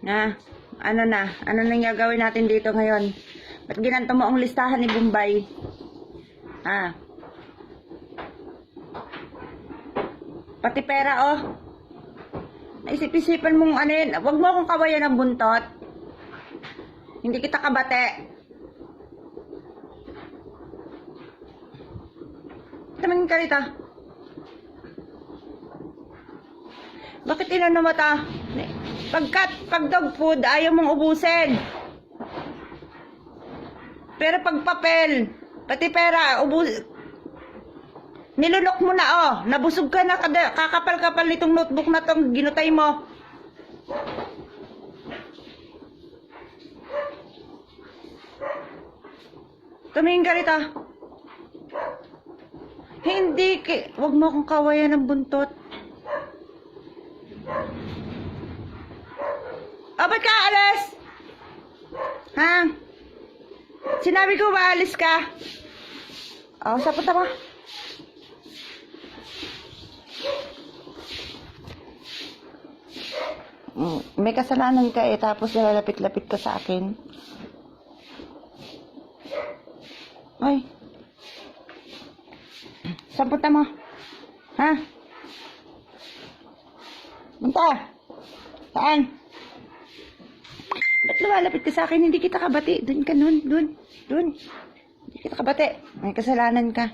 Na, ano na? Ano nang gagawin natin dito ngayon? Ba't ginanto mo ang listahan ni Bombay? Ah. Pati pera, oh. Naisip-isipan mong ano yun. Huwag mo akong kawayan ng buntot. Hindi kita kabate. Tumingin ka rito. Bakit inano mata? Pag dog food, ayaw mong ubusin. Pero pag papel, pati pera, nilunok mo na, oh. Nabusog ka na, kakapal-kapal nitong notebook na tong ginutay mo. Tumingin ka rito. Hindi, wag mo akong kawayan ng buntot. O, ba't ka alis? Ha? Sinabi ko ba alis ka? O, sapot ako. May kasalanan ka eh, tapos lalapit-lapit ka sa akin. Ay. Saan punta mo? Ha? Punta? Saan? Ba't lumalapit ka sa akin? Hindi kita kabati. Doon ka nun. Doon. Hindi kita kabati. May kasalanan ka.